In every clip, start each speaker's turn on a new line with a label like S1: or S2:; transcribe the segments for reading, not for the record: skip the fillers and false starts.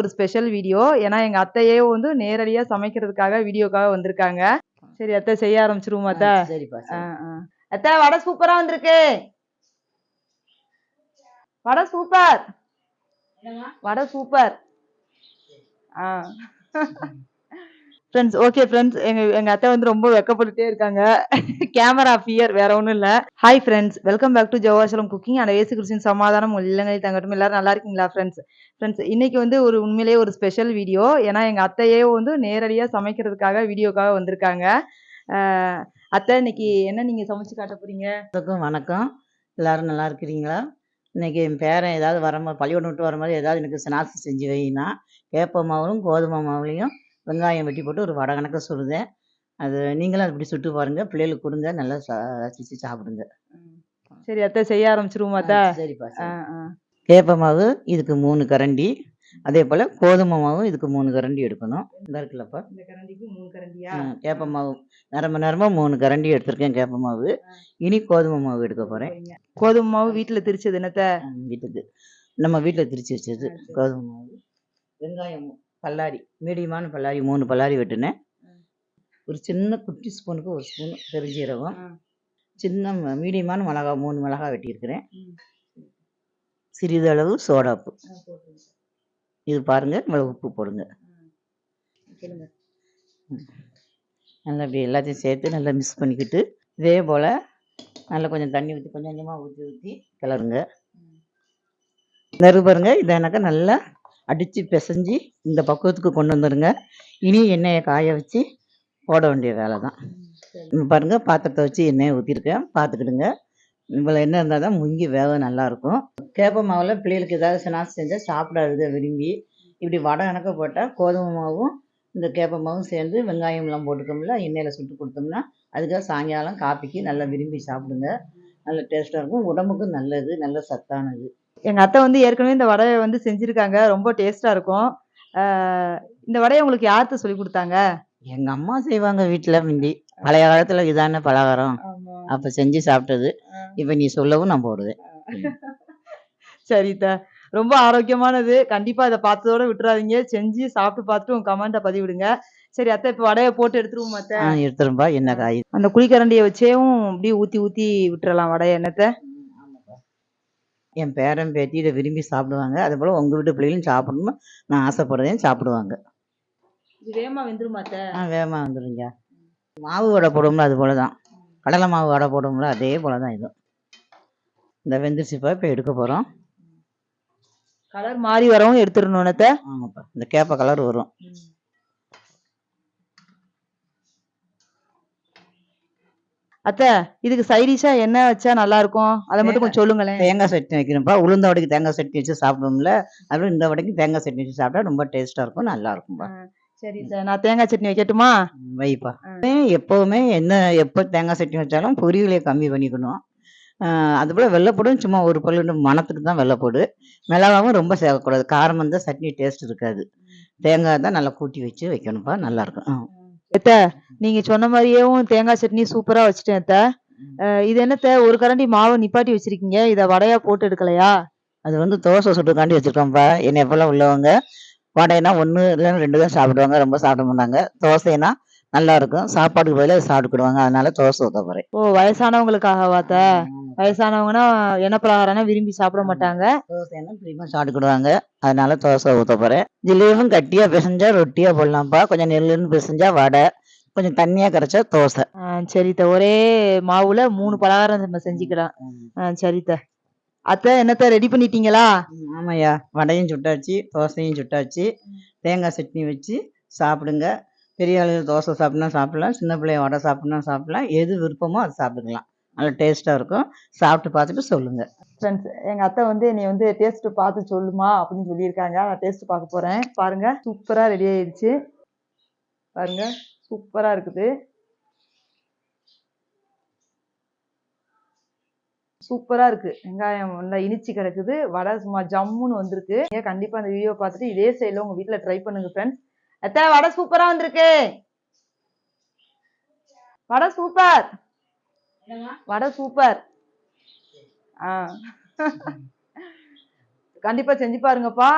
S1: ஒரு special video. ஏன்னா எங்க அத்தையே வந்து நேரடியா சமைக்கிறதுக்காக வீடியோக்காக வந்திருக்காங்க. சரி அத்தை செய்ய ஆரம்பிச்சிருவோமா அத்தை?
S2: சரிப்பா.
S1: அத்தை வடை சூப்பரா வந்திருக்கு. வடை சூப்பர். வடை சூப்பர். ஃப்ரெண்ட்ஸ் ஓகே ஃப்ரெண்ட்ஸ் எங்க அத்தை வந்து ரொம்ப வெக்கப்பட்டுட்டே இருக்காங்க. கேமரா ஃபியர் வேற ஒன்றும் இல்லை. Hi friends, welcome back to Jehovah Shalom cooking and இயேசு கிறிஸ்துவின் சமாதானம் உங்கள் இல்லங்களில் தங்கட்டும். எல்லாரும் நல்லா இருக்கீங்களா ஃப்ரெண்ட்ஸ்? இன்னைக்கு வந்து ஒரு உண்மையிலேயே ஒரு ஸ்பெஷல் வீடியோ. ஏன்னா எங்க அத்தையே வந்து நேரடியா சமைக்கிறதுக்காக வீடியோக்காக வந்திருக்காங்க. அத்தை இன்னைக்கு என்ன நீங்க சமைச்சு காட்ட போறீங்க?
S2: வணக்கம், எல்லாரும் நல்லா இருக்கிறீங்களா? இன்னைக்கு என் பேரன் ஏதாவது பள்ளிக்கூடம் விட்டு வர மாதிரி ஏதாவது எனக்கு ஸ்நாக்ஸ் செஞ்சு வைனா, கேப்ப மாவும் கோதுமை மாவுலையும் வெங்காயம் வெட்டி போட்டு ஒரு வடை கணக்க சுடுதேன். அது நீங்களும் அப்படி சுட்டு பாருங்க, பிள்ளைகளுக்கு கொடுங்க, நல்லா ரசிச்சு சாப்பிடுங்க.
S1: சரி அத்தை செய்ய ஆரம்பிச்சிருவோமா அத்தை?
S2: சரிப்பா. கேப்ப மாவு இதுக்கு 3 கரண்டி, அதே போல் கோதுமை மாவும் இதுக்கு 3 கரண்டி எடுக்கணும். இந்த இருக்குல்லப்பா,
S1: இந்த கரண்டிக்கு 3 கரண்டியா?
S2: கேப்ப மாவு நரம்ப 3 கரண்டி எடுத்திருக்கேன் கேப்ப மாவு. இனி கோதுமை மாவு எடுக்க போகிறேன்.
S1: கோதுமை மாவு வீட்டில் திரிச்சது என்னத்த? வீட்டுக்கு
S2: நம்ம வீட்டில் திரிச்சு வச்சது கோதுமை மாவு. வெங்காயம் பல்லாரி, மீடியமான பல்லாரி 3 பல்லாரி வெட்டினேன். ஒரு சின்ன குட்டி ஸ்பூனுக்கு 1 ஸ்பூன் பெருஞ்சீரகம், சின்ன மீடியமான மிளகா 3 மிளகா வெட்டியிருக்கிறேன். சிறிதளவு சோடாப்பு. இது பாருங்க, மிளகு உப்பு போடுங்க. நல்லா இப்படி எல்லாத்தையும் சேர்த்து நல்லா மிக்ஸ் பண்ணிக்கிட்டு, இதே போல் நல்லா கொஞ்சம் தண்ணி ஊற்றி கொஞ்சம் கொஞ்சமாக ஊற்றி கிளறுங்க. பாருங்க, இதை எனக்கு நல்லா அடித்து பிசைஞ்சு இந்த பக்குவத்துக்கு கொண்டு வந்துடுங்க. இனி எண்ணெயை காய வச்சு போட வேண்டிய வேலை தான். பாருங்க, பாத்திரத்தை வச்சு எண்ணெயை ஊற்றிருக்கேன், பார்த்துக்கிடுங்க. இவ்வளோ எண்ணெய் இருந்தால் தான் முங்கி வேக நல்லாயிருக்கும். கேப்ப மாவில் பிள்ளைகளுக்கு ஏதாவது ஸ்நாக்ஸ் செஞ்சால் சாப்பிடாதுங்க விரும்பி. இப்படி வடை கணக்க போட்டால் கோதுமை மாவும் இந்த கேப்ப மாவும் சேர்ந்து வெங்காயம்லாம் போட்டுக்கோம்ல, எண்ணெயில் சுட்டு கொடுத்தோம்னா அதுக்காக சாயங்காலம் காப்பிக்கு நல்லா விரும்பி சாப்பிடுங்க. நல்ல டேஸ்ட்டாக இருக்கும், உடம்புக்கும் நல்லது, நல்ல சத்தானது.
S1: எங்கள் அத்தை வந்து ஏற்கனவே இந்த வடையை வந்து செஞ்சுருக்காங்க, ரொம்ப டேஸ்ட்டாக இருக்கும். இந்த வடையை உங்களுக்கு யார்கிட்ட சொல்லி கொடுத்தாங்க?
S2: எங்கள் அம்மா செய்வாங்க வீட்டில் முந்தி. பழைய காலத்தில் இதான பலகாரம், அப்போ செஞ்சு சாப்பிட்டது. இப்போ நீ சொல்லவும் நான் போடுவேன்.
S1: சரிதா, ரொம்ப ஆரோக்கியமானது. கண்டிப்பாக இதை பார்த்ததோட விட்டுறாதீங்க, செஞ்சு சாப்பிட்டு பார்த்துட்டு உங்கள் கமெண்ட்டை பதிவிடுங்க. சரி அத்தை, இப்போ வடையை போட்டு எடுத்துருவோம் அத்தை?
S2: எடுத்துரும்பா. என்ன காய்
S1: அந்த குழிக்கரண்டியை வச்சேவும் அப்படியே ஊற்றி ஊற்றி விட்டுறலாம் வடையை, என்னத்தை?
S2: என் பேரன் பேத்தி இதை விரும்பி சாப்பிடுவாங்க. அதே போல் உங்கள் வீட்டு பிள்ளைகளும் சாப்பிடணும்னு நான் ஆசைப்படுறேன், சாப்பிடுவாங்க.
S1: இது வேகமாக வெந்துருமா அத்தை?
S2: வேகமாக வந்துடுங்க. மாவு வடை போடுவோம்ல, அது போல தான். கடலை மாவு வடை போடுவோம்ல, அதே போல் தான் இதுவும். இந்த வெந்துருச்சுப்பா, இப்போ எடுக்க போகிறோம்.
S1: கலர் மாறி வரவும் எடுத்துடணும் அத்தை?
S2: ஆமாப்பா, இந்த கேப்ப கலர் வரும்.
S1: அத்தை, இதுக்கு சைடிஷா என்ன வச்சா நல்லா இருக்கும், அதை மட்டும் கொஞ்சம் சொல்லுங்களேன்.
S2: தேங்காய் சட்னி வைக்கணும்ப்பா. உளுந்த வடைக்கு தேங்காய் சட்னி வச்சு சாப்பிடுவோம்ல, அதுவும் இந்த வடைக்கு தேங்காய் சட்னி வச்சு சாப்பிட்டா ரொம்ப டேஸ்ட்டாக இருக்கும், நல்லா இருக்கும்பா.
S1: சரி சார், நான் தேங்காய் சட்னி வைக்கட்டுமா?
S2: வைப்பா. எப்போவுமே எப்போ தேங்காய் சட்னி வச்சாலும் பொரியலையை கம்மி பண்ணிக்கணும். அதுபோல் வெள்ளைப்பூடும் சும்மா ஒரு பல்லு மணத்துக்கு தான் வெள்ளைப்பூடு. மிளகாவும் ரொம்ப சேர்க்கக்கூடாது, காரம் வந்து சட்னி டேஸ்ட் இருக்காது. தேங்காய் தான் நல்லா கூட்டி வச்சு வைக்கணும்ப்பா, நல்லாயிருக்கும்.
S1: எத்த, நீங்க சொன்ன மாதிரியும் தேங்காய் சட்னி சூப்பரா வச்சுட்டேன் எத்த. இது என்னத்த, ஒரு கரண்டி மாவை நிப்பாட்டி வச்சிருக்கீங்க, இதை வடையா போட்டு எடுக்கலையா?
S2: அது வந்து தோசை சுட்டுக்காண்டி வச்சிருக்கோம்ப்பா. என்னை போல உள்ளவங்க வடைனா 1 இல்லைன்னா 2 தான் சாப்பிடுவாங்க, ரொம்ப சாப்பிட மாட்டாங்க. தோசைனா நல்லா இருக்கும், சாப்பாடுக்கு பதிலாக சாப்பிட்டுக்கிடுவாங்க, அதனால தோசை ஊற்ற போகிறேன்.
S1: ஓ, வயசானவங்களுக்காகவாத்த? வயசானவங்கன்னா என்ன பலகாரம்னா விரும்பி சாப்பிட மாட்டாங்க,
S2: தோசைன்னா பிரியமா சாப்பிட்டுக்கிடுவாங்க, அதனால தோசை ஊற்ற போகிறேன். ஜிலேபியும் கட்டியாக பிசைஞ்சா ரொட்டியாக போடலாம்ப்பா, கொஞ்சம் நெல்லுன்னு பிசைஞ்சா வடை, கொஞ்சம் தண்ணியாக கரைச்சா தோசை.
S1: சரித்த, ஒரே மாவுல 3 பலகாரம் நம்ம செஞ்சுக்கலாம். சரித்த. அத்தை, என்னத்த ரெடி பண்ணிட்டீங்களா?
S2: ஆமாய்யா, வடையும் சுட்டாச்சு, தோசையும் சுட்டாச்சு. தேங்காய் சட்னி வச்சு சாப்பிடுங்க. பெரிய ஆளுகள் தோசை சாப்பிட்னா சாப்பிடலாம், சின்ன பிள்ளைய வடை சாப்பிட்னா சாப்பிடலாம், எது விருப்பமோ அது சாப்பிட்டுக்கலாம். நல்லா டேஸ்ட்டாக இருக்கும், சாப்பிட்டு பார்த்துட்டு சொல்லுங்கள்.
S1: ஃப்ரெண்ட்ஸ், எங்கள் அத்தை வந்து நீ வந்து டேஸ்ட்டு பார்த்து சொல்லுமா அப்படின்னு சொல்லியிருக்காங்க. நான் டேஸ்ட்டு பார்க்க போகிறேன். பாருங்கள், சூப்பராக ரெடி ஆயிடுச்சு. பாருங்கள், சூப்பராக இருக்குது, சூப்பராக இருக்குது. வெங்காயம் நல்லா இனிச்சு கிடக்குது, வடை சும்மா ஜம்முன்னு வந்திருக்கு. நீங்கள் கண்டிப்பாக அந்த வீடியோ பார்த்துட்டு இதே ஸ்டைலில் உங்கள் வீட்டில் ட்ரை பண்ணுங்கள் ஃப்ரெண்ட்ஸ். அத்தை, வடை சூப்பராக வந்திருக்கு, வடை சூப்பர், வடை சூப்பர். கண்டிப்பா செஞ்சு பாருங்கப்பா.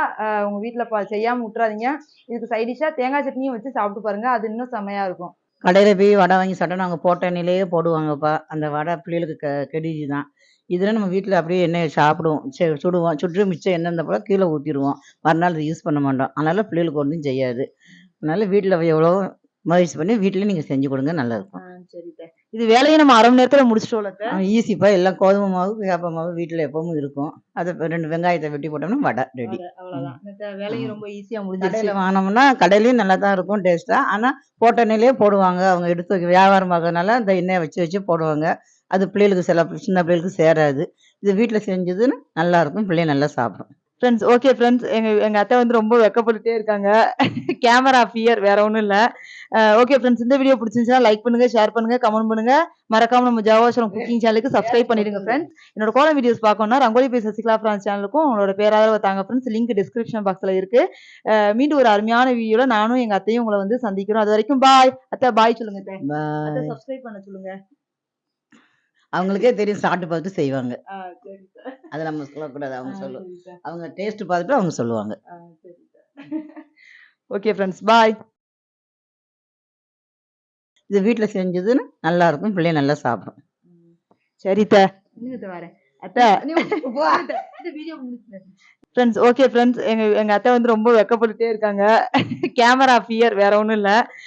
S1: உங்க வீட்ல செய்யாம விட்டுறாதீங்க. இதுக்கு சைட் டிஷ்ஷா தேங்காய் சட்னியும் வச்சு சாப்பிட்டு பாருங்க. அது இன்னும் செம்மையா இருக்கும்.
S2: கடையில போய் வடை வாங்கி சாப்பிட்டோம்னா, அவங்க போட்ட எண்ணெயிலேயே போடுவாங்கப்பா. அந்த வடை பிள்ளைகளுக்கு கெடுதி தான். இதுல நம்ம வீட்ல அப்படியே எண்ணெய சாப்பிடுவோம். சுடுவோம். சுட்டு மிச்சம் எண்ணெய் இருந்த போல கீழ ஊத்திருவோம். மறுநாள் அத யூஸ் பண்ண மாட்டோம். அதனால பிள்ளைகளுக்கு ஒண்ணும் செய்யாது. அதனால வீட்ல எவ்வளவோ முயற்சி பண்ணி வீட்லயே நீங்க செஞ்சு கொடுங்க. நல்லாருக்கும்.
S1: சரி அத்தை. இது வேலைய நம்ம 1/2 மணி நேரத்துல முடிச்சிட்டோம்ல அத்தை.
S2: ஈஸிப்பா. எல்லாம் கோதுமை மாவு, வேப்ப மாவு வீட்ல எப்பவும் இருக்கும். அத 2 வெங்காயத்த வெட்டி போட்டோம்னா வடை ரெடி.
S1: அவ்வளவுதான். இந்த வேலையும் ரொம்ப ஈஸியா
S2: கடையில
S1: முடிஞ்சிருச்சு.
S2: வாங்குனோம்னா, கடையிலயும் நல்லா தான் இருக்கும் டேஸ்ட்டா. ஆனா, போட்ட எண்ணெயிலேயே போடுவாங்க. அவங்க எடுத்து வியாபாரம் பார்க்கறதுனால அந்த எண்ணெய வச்சு போடுவாங்க. அது பிள்ளைகளுக்கு சின்ன பிள்ளைகளுக்கு சேராது. இது வீட்ல செஞ்சதுன்னு நல்லாருக்கும். பிள்ளைங்க நல்லா சாப்பிடும்.
S1: Friends okay friends. எங்க அத்தை வந்து ரொம்ப வெட்கப்பட்டுட்டே இருக்காங்க. கேமரா ஃபியர் வேற ஒண்ணும் இல்ல. ஓகே ஃப்ரெண்ட்ஸ், இந்த வீடியோ பிடிச்சிருந்துச்சுன்னா லைக் பண்ணுங்க, ஷேர் பண்ணுங்க, கமெண்ட் பண்ணுங்க. மறக்காம நம்ம ஜவாசலம் குக்கிங் சேனலுக்கு சப்ஸ்கிரைப் பண்ணிடுங்க ஃப்ரெண்ட்ஸ். என்னோட கோலம் வீடியோஸ் பார்க்கணும்னா ரங்கோலி பை சசிகலா பிரான்ஸ் சேனலுக்கும் உங்களோட பேராதரவு தாங்க ஃப்ரெண்ட்ஸ். லிங்க் டிஸ்கிரிப்ஷன் பாக்ஸ்ல இருக்கு. மீண்டும் ஒரு அருமையான வீடியோல நானும் எங்க அத்தையும் உங்களை வந்து சந்திக்கிறோம். அது வரைக்கும் பாய். அத்தை பாய் சொல்லுங்க அத்தை. அத்தை
S2: பாய்.
S1: சப்ஸ்கிரைப் பண்ண சொல்லுங்க.
S2: அவங்களுக்கே தெரியும் சாப்பிட்டு பார்த்துட்டு செய்வாங்க.
S1: சரி சார்.
S2: அத நம்ம சொல்லக்கூடாது. அவங்க
S1: சரி சார்.
S2: அவங்க டேஸ்ட் பார்த்துட்டு அவங்க சொல்லுவாங்க.
S1: சரி சார். Okay friends bye.
S2: இது வீட்ல செஞ்சதுன்னு நல்லாருக்கும். பிள்ளைங்க நல்லா சாப்பிடும்.
S1: சரி அத்தை. இருங்க அத்தை வரேன். அத்தை இந்த வீடியோ முடிச்சுட்டேன். Friends okay friends. எங்க அத்தை வந்து ரொம்ப வெட்கப்பட்டுட்டே இருக்காங்க. கேமரா ஃபியர் வேற ஒண்ணும் இல்ல.